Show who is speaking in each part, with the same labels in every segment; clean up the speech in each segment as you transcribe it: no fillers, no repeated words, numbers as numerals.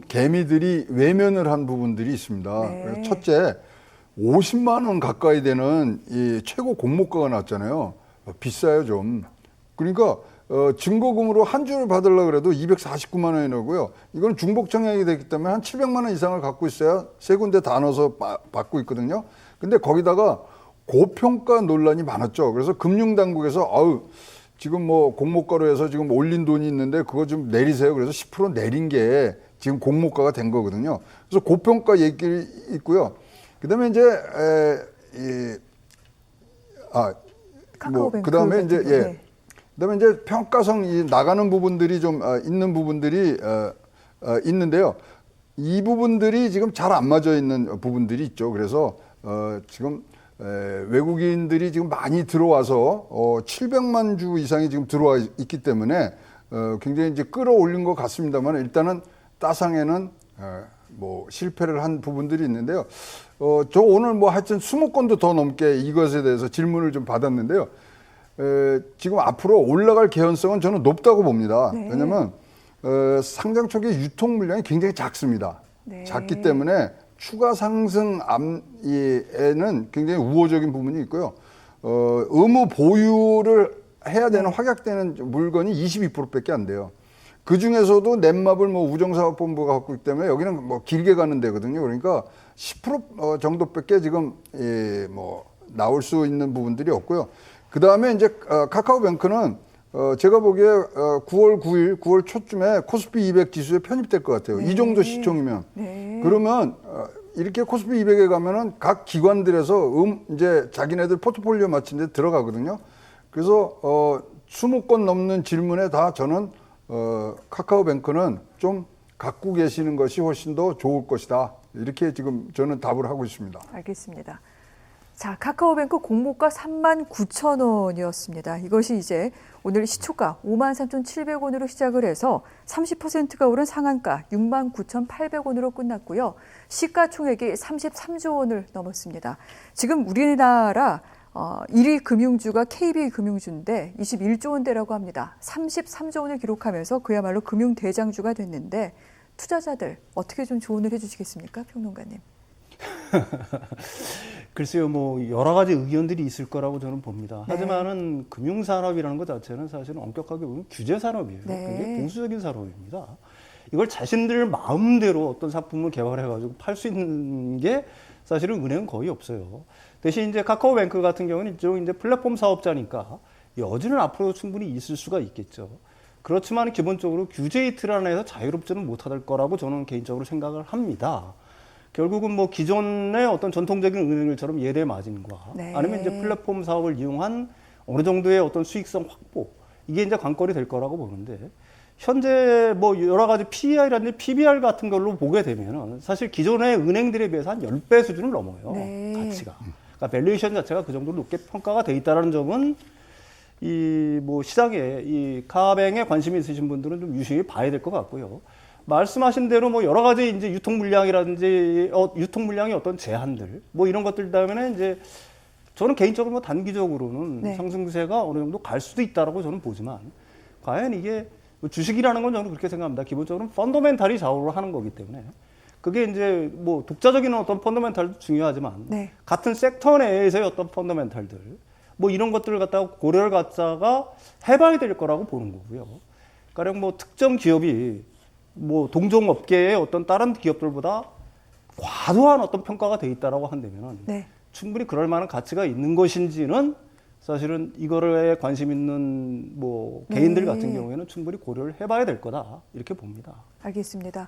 Speaker 1: 개미들이 외면을 한 부분들이 있습니다.
Speaker 2: 네.
Speaker 1: 첫째, 50만 원 가까이 되는 이 최고 공모가가 났잖아요. 비싸요 좀. 그러니까 증거금으로 한 주를 받으려고 그래도 249만 원이 나고요. 이건 중복 청약이 됐기 때문에 한 700만 원 이상을 갖고 있어야 세 군데 다 넣어서 받고 있거든요. 근데 거기다가 고평가 논란이 많았죠. 그래서 금융당국에서 지금 뭐 공모가로 해서 지금 올린 돈이 있는데 그거 좀 내리세요. 그래서 10% 내린 게 지금 공모가가 된 거거든요. 그래서 고평가 얘기 있고요. 그다음에 이제 그다음에 이제
Speaker 2: 네.
Speaker 1: 그다음에 이제 평가성 나가는 부분들이 좀 있는 부분들이 있는데요. 이 부분들이 지금 잘 안 맞아 있는 부분들이 있죠. 그래서 지금 외국인들이 지금 많이 들어와서 700만 주 이상이 지금 들어와 있기 때문에 굉장히 이제 끌어올린 것 같습니다만 일단은 따상에는 뭐 실패를 한 부분들이 있는데요. 저 오늘 뭐 하여튼 20건도 더 넘게 이것에 대해서 질문을 좀 받았는데요. 지금 앞으로 올라갈 개연성은 저는 높다고 봅니다.
Speaker 2: 네.
Speaker 1: 왜냐하면 상장 초기 유통 물량이 굉장히 작습니다.
Speaker 2: 네.
Speaker 1: 작기 때문에 추가 상승에는 굉장히 우호적인 부분이 있고요. 의무 보유를 해야 되는 확약되는 물건이 22%밖에 안 돼요. 그 중에서도 넷마블 뭐 우정사업본부가 갖고 있기 때문에 여기는 뭐 길게 가는 데거든요. 그러니까 10% 정도밖에 지금 뭐 나올 수 있는 부분들이 없고요. 그 다음에 이제 카카오뱅크는 제가 보기에 9월 9일, 9월 초쯤에 코스피 200 지수에 편입될 것 같아요.
Speaker 2: 네.
Speaker 1: 이 정도 시총이면.
Speaker 2: 네.
Speaker 1: 그러면 이렇게 코스피 200에 가면은 각 기관들에서 이제 자기네들 포트폴리오 맞춘 데 들어가거든요. 그래서 20건 넘는 질문에 다 저는 카카오뱅크는 좀 갖고 계시는 것이 훨씬 더 좋을 것이다. 이렇게 지금 저는 답을 하고 있습니다.
Speaker 2: 알겠습니다. 자, 카카오뱅크 공모가 39,000원이었습니다. 이것이 이제 오늘 시초가 53,700원으로 시작을 해서 30%가 오른 상한가 69,800원으로 끝났고요. 시가총액이 33조 원을 넘었습니다. 지금 우리나라 1위 금융주가 KB금융주인데 21조 원대라고 합니다. 33조 원을 기록하면서 그야말로 금융대장주가 됐는데 투자자들 어떻게 좀 조언을 해주시겠습니까? 평론가님.
Speaker 3: 글쎄요, 뭐 여러 가지 의견들이 있을 거라고 저는 봅니다.
Speaker 2: 네.
Speaker 3: 하지만은 금융산업이라는 것 자체는 사실은 엄격하게 보면 규제 산업이에요.
Speaker 2: 네.
Speaker 3: 굉장히 보수적인 산업입니다. 이걸 자신들 마음대로 어떤 상품을 개발해가지고 팔 수 있는 게 사실은 은행은 거의 없어요. 대신 이제 카카오뱅크 같은 경우는 이제 플랫폼 사업자니까 여지는 앞으로 충분히 있을 수가 있겠죠. 그렇지만 기본적으로 규제의 틀 안에서 자유롭지는 못할 거라고 저는 개인적으로 생각을 합니다. 결국은 뭐 기존의 어떤 전통적인 은행들처럼 예대 마진과
Speaker 2: 네.
Speaker 3: 아니면 이제 플랫폼 사업을 이용한 어느 정도의 어떤 수익성 확보, 이게 이제 관건이 될 거라고 보는데, 현재 뭐 여러 가지 PER이라든지 PBR 같은 걸로 보게 되면 사실 기존의 은행들에 비해서 한 10배 수준을 넘어요.
Speaker 2: 네.
Speaker 3: 가치가. 그러니까 밸류에이션 자체가 그 정도로 높게 평가가 돼 있다는 점은 이 뭐 시장에 이 카뱅에 관심이 있으신 분들은 좀 유심히 봐야 될 것 같고요. 말씀하신 대로 뭐 여러 가지 이제 유통 물량이라든지 유통 물량의 어떤 제한들 뭐 이런 것들 때문에 이제 저는 개인적으로 뭐 단기적으로는
Speaker 2: 네.
Speaker 3: 상승세가 어느 정도 갈 수도 있다라고 저는 보지만, 과연 이게 뭐 주식이라는 건 저는 그렇게 생각합니다. 기본적으로는 펀더멘탈이 좌우를 하는 거기 때문에 그게 이제 뭐 독자적인 어떤 펀더멘탈도 중요하지만
Speaker 2: 네.
Speaker 3: 같은 섹터 내에서의 어떤 펀더멘탈들 뭐 이런 것들을 갖다가 고려를 갖다가 해봐야 될 거라고 보는 거고요. 가령 뭐 특정 기업이 뭐 동종 업계의 어떤 다른 기업들보다 과도한 어떤 평가가 돼 있다라고 한다면은
Speaker 2: 네.
Speaker 3: 충분히 그럴 만한 가치가 있는 것인지는 사실은 이거에 관심 있는 뭐 개인들 같은 경우에는 충분히 고려를 해봐야 될 거다, 이렇게 봅니다.
Speaker 2: 알겠습니다.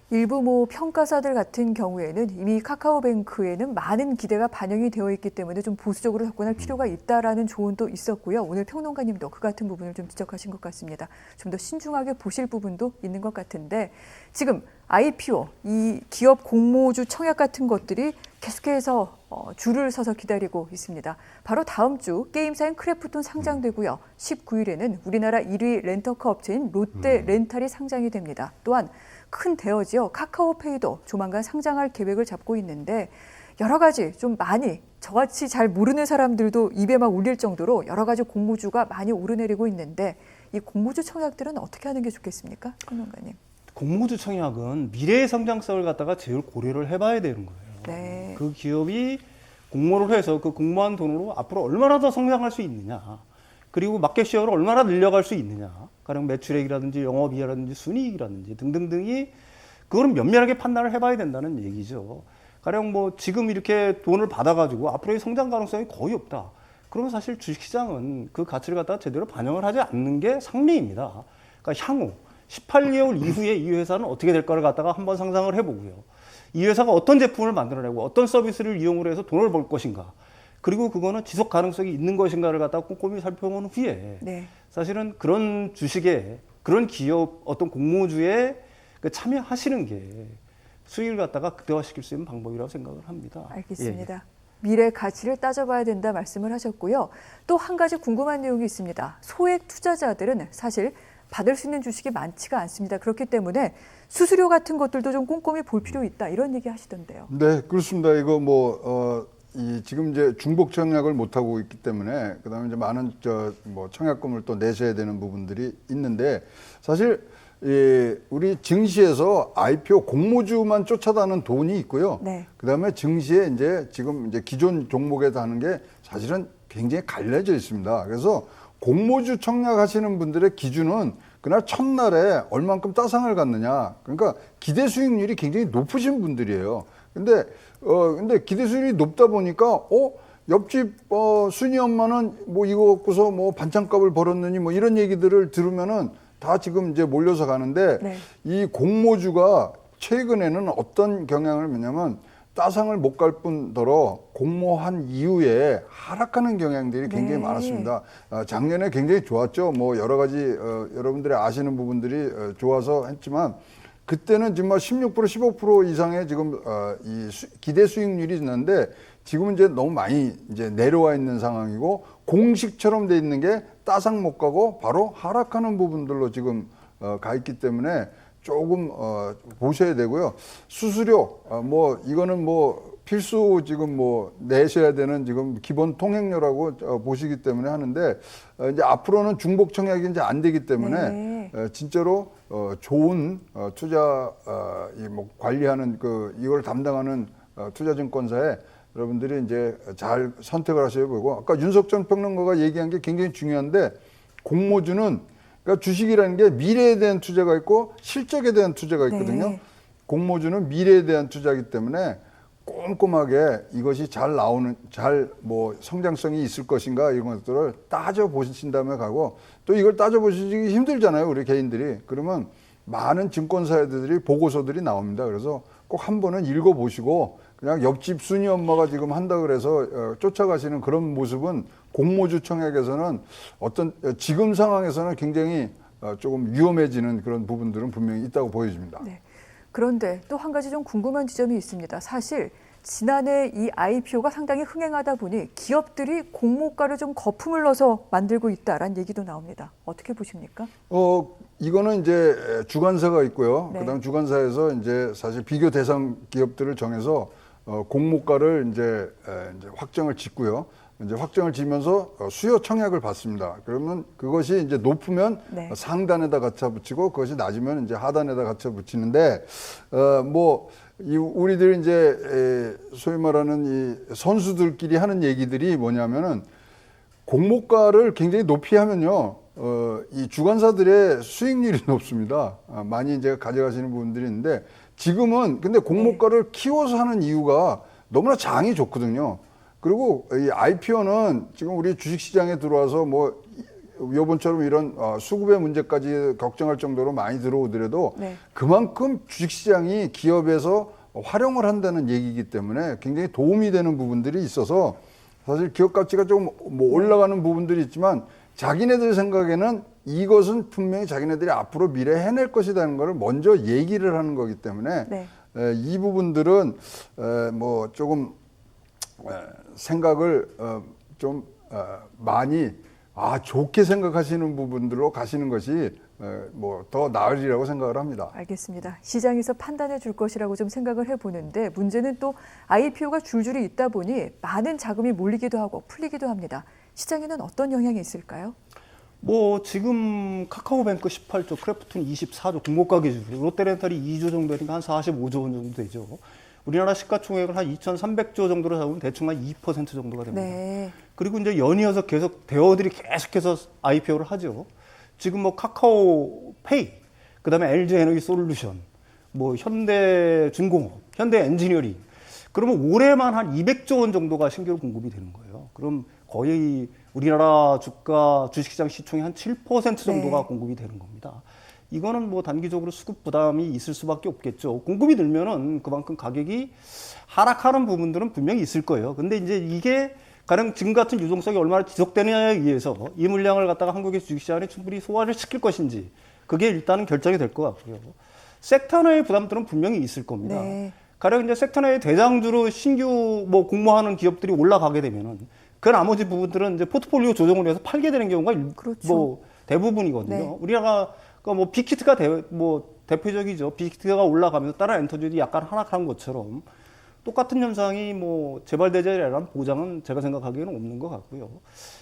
Speaker 2: 일부 뭐 평가사들 같은 경우에는 이미 카카오뱅크에는 많은 기대가 반영이 되어 있기 때문에 좀 보수적으로 접근할 필요가 있다라는 조언도 있었고요. 오늘 평론가님도 그 같은 부분을 좀 지적하신 것 같습니다. 좀 더 신중하게 보실 부분도 있는 것 같은데, 지금 IPO, 이 기업 공모주 청약 같은 것들이 계속해서 줄을 서서 기다리고 있습니다. 바로 다음 주 게임사인 크래프톤 상장되고요. 19일에는 우리나라 1위 렌터카 업체인 롯데 렌탈이 상장이 됩니다. 또한 큰 대여지요 카카오페이도 조만간 상장할 계획을 잡고 있는데, 여러 가지 좀 많이 저같이 잘 모르는 사람들도 입에 막 올릴 정도로 여러 가지 공모주가 많이 오르내리고 있는데, 이 공모주 청약들은 어떻게 하는 게 좋겠습니까? 평론가님.
Speaker 3: 공모주 청약은 미래의 성장성을 갖다가 제일 고려를 해봐야 되는 거예요.
Speaker 2: 네.
Speaker 3: 그 기업이 공모를 해서 그 공모한 돈으로 앞으로 얼마나 더 성장할 수 있느냐, 그리고 마켓시어를 얼마나 늘려갈 수 있느냐, 가령 매출액이라든지 영업이익이라든지 순이익이라든지 등등등이 그거는 면밀하게 판단을 해봐야 된다는 얘기죠. 가령 뭐 지금 이렇게 돈을 받아가지고 앞으로의 성장 가능성이 거의 없다. 그러면 사실 주식시장은 그 가치를 갖다가 제대로 반영을 하지 않는 게 상례입니다. 그러니까 향후 18개월 이후에 이 회사는 어떻게 될까를 갖다가 한번 상상을 해보고요. 이 회사가 어떤 제품을 만들어내고 어떤 서비스를 이용을 해서 돈을 벌 것인가, 그리고 그거는 지속 가능성이 있는 것인가를 갖다가 꼼꼼히 살펴본 후에
Speaker 2: 네.
Speaker 3: 사실은 그런 주식에, 그런 기업 어떤 공모주에 그 참여하시는 게 수익을 갖다가 극대화시킬 수 있는 방법이라고 생각을 합니다.
Speaker 2: 알겠습니다.
Speaker 3: 예.
Speaker 2: 미래 가치를 따져봐야 된다 말씀을 하셨고요. 또 한 가지 궁금한 내용이 있습니다. 소액 투자자들은 사실 받을 수 있는 주식이 많지가 않습니다. 그렇기 때문에 수수료 같은 것들도 좀 꼼꼼히 볼 필요 있다, 이런 얘기 하시던데요.
Speaker 1: 네, 그렇습니다. 이거 지금 이제 중복 청약을 못 하고 있기 때문에 그다음에 이제 많은 청약금을 또 내셔야 되는 부분들이 있는데, 사실 우리 증시에서 IPO 공모주만 쫓아다는 돈이 있고요.
Speaker 2: 네.
Speaker 1: 그다음에 증시에 지금 기존 종목에 다는 게 사실은 굉장히 갈려져 있습니다. 그래서 공모주 청약하시는 분들의 기준은 그날 첫날에 얼만큼 따상을 갖느냐. 그러니까 기대 수익률이 굉장히 높으신 분들이에요. 근데 기대 수익률이 높다 보니까 옆집 순이 엄마는 뭐 이거 갖고서 뭐 반찬값을 벌었느니 뭐 이런 얘기들을 들으면은 다 지금 이제 몰려서 가는데,
Speaker 2: 네.
Speaker 1: 이 공모주가 최근에는 어떤 경향을 하냐면 따상을 못 갈 뿐더러 공모한 이후에 하락하는 경향들이 굉장히
Speaker 2: 네.
Speaker 1: 많았습니다. 작년에 굉장히 좋았죠. 뭐 여러 가지 여러분들이 아시는 부분들이 좋아서 했지만, 그때는 정말 16% 15% 이상의 지금 기대 수익률이 있는데, 지금은 이제 너무 많이 이제 내려와 있는 상황이고, 공식처럼 돼 있는 게 따상 못 가고 바로 하락하는 부분들로 지금 가 있기 때문에 조금 보셔야 되고요. 수수료 이거는 필수 지금 내셔야 되는 지금 기본 통행료라고 보시기 때문에 하는데, 이제 앞으로는 중복 청약이 이제 안 되기 때문에
Speaker 2: 네.
Speaker 1: 진짜로 좋은 투자 관리하는 이걸 담당하는 투자증권사에 여러분들이 이제 잘 선택을 하셔야 보고, 아까 윤석전 평론가가 얘기한 게 굉장히 중요한데, 공모주는 그러니까 주식이라는 게 미래에 대한 투자가 있고 실적에 대한 투자가 있거든요.
Speaker 2: 네.
Speaker 1: 공모주는 미래에 대한 투자이기 때문에 꼼꼼하게 이것이 잘 성장성이 있을 것인가, 이런 것들을 따져 보신 다음에 가고, 또 이걸 따져 보시기 힘들잖아요, 우리 개인들이. 그러면 많은 증권사들이 보고서들이 나옵니다. 그래서 꼭 한 번은 읽어 보시고, 그냥 옆집 순이 엄마가 지금 한다 그래서 쫓아가시는 그런 모습은 공모주 청약에서는 지금 상황에서는 굉장히 조금 위험해지는 그런 부분들은 분명히 있다고 보여집니다.
Speaker 2: 네. 그런데 또 한 가지 좀 궁금한 지점이 있습니다. 사실 지난해 이 IPO가 상당히 흥행하다 보니 기업들이 공모가를 좀 거품을 넣어서 만들고 있다라는 얘기도 나옵니다. 어떻게 보십니까?
Speaker 1: 이거는 이제 주관사가 있고요.
Speaker 2: 네.
Speaker 1: 그다음 주관사에서 이제 사실 비교 대상 기업들을 정해서 공모가를 이제 확정을 짓고요. 이제 확정을 지면서 수요 청약을 받습니다. 그러면 그것이 이제 높으면
Speaker 2: 네.
Speaker 1: 상단에다 갖다 붙이고, 그것이 낮으면 이제 하단에다 갖다 붙이는데, 우리들 이제 소위 말하는 이 선수들끼리 하는 얘기들이 뭐냐면은, 공모가를 굉장히 높이 하면요, 이 주관사들의 수익률이 높습니다. 많이 이제 가져가시는 부분들이 있는데, 지금은 근데 공모가를 키워서 하는 이유가 너무나 장이 좋거든요. 그리고 이 IPO는 지금 우리 주식시장에 들어와서 요번처럼 이런 수급의 문제까지 걱정할 정도로 많이 들어오더라도,
Speaker 2: 네.
Speaker 1: 그만큼 주식시장이 기업에서 활용을 한다는 얘기이기 때문에 굉장히 도움이 되는 부분들이 있어서, 사실 기업 가치가 좀 올라가는 부분들이 있지만, 자기네들 생각에는 이것은 분명히 자기네들이 앞으로 미래에 해낼 것이라는 것을 먼저 얘기를 하는 거기 때문에,
Speaker 2: 네.
Speaker 1: 이 부분들은 조금 생각을 좀 많이 좋게 생각하시는 부분들로 가시는 것이 더 나으리라고 생각을 합니다.
Speaker 2: 알겠습니다. 시장에서 판단해 줄 것이라고 좀 생각을 해보는데, 문제는 또 IPO가 줄줄이 있다 보니 많은 자금이 몰리기도 하고 풀리기도 합니다. 시장에는 어떤 영향이 있을까요?
Speaker 3: 뭐 지금 카카오뱅크 18조, 크래프톤 24조, 공모가 기준으로 롯데렌탈이 2조 정도니까 한 45조 원 정도 되죠. 우리나라 시가총액을 한 2,300조 정도로 잡으면 대충 한 2% 정도가 됩니다.
Speaker 2: 네.
Speaker 3: 그리고 이제 연이어서 계속 대어들이 계속해서 IPO를 하죠. 지금 뭐 카카오페이, 그다음에 LG에너지솔루션, 뭐 현대중공업, 현대엔지니어링. 그러면 올해만 한 200조 원 정도가 신규로 공급이 되는 거예요. 그럼 거의 우리나라 주가 주식시장 시총의 한 7% 정도가
Speaker 2: 네.
Speaker 3: 공급이 되는 겁니다. 이거는 뭐 단기적으로 수급 부담이 있을 수밖에 없겠죠. 공급이 늘면은 그만큼 가격이 하락하는 부분들은 분명히 있을 거예요. 근데 이제 이게 가령 지금 같은 유동성이 얼마나 지속되느냐에 의해서 이 물량을 갖다가 한국의 주식시장에 충분히 소화를 시킬 것인지 그게 일단은 결정이 될 것 같고요. 섹터 내의 부담들은 분명히 있을 겁니다.
Speaker 2: 네.
Speaker 3: 가령 이제 섹터 내의 대장주로 신규 뭐 공모하는 기업들이 올라가게 되면은 그 나머지 부분들은 이제 포트폴리오 조정을 해서 팔게 되는 경우가
Speaker 2: 그렇죠.
Speaker 3: 뭐 대부분이거든요.
Speaker 2: 네.
Speaker 3: 우리나라가 뭐 빅히트가 대표적이죠. 빅히트가 올라가면서 다른 엔터들이 약간 하락한 것처럼 똑같은 현상이 뭐 재발되지 않는 보장은 제가 생각하기에는 없는 것 같고요.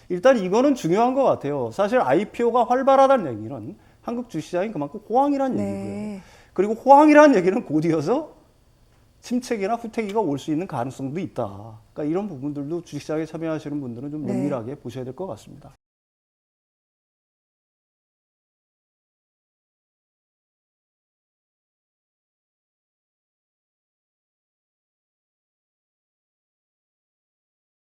Speaker 3: 일단 이거는 중요한 것 같아요. 사실 IPO가 활발하다는 얘기는 한국 주식시장이 그만큼 호황이라는
Speaker 2: 네.
Speaker 3: 얘기고요. 그리고 호황이라는 얘기는 곧이어서 침체기나 후퇴기가 올 수 있는 가능성도 있다. 그러니까 이런 부분들도 주식시장에 참여하시는 분들은 좀
Speaker 2: 네.
Speaker 3: 면밀하게 보셔야 될 것 같습니다.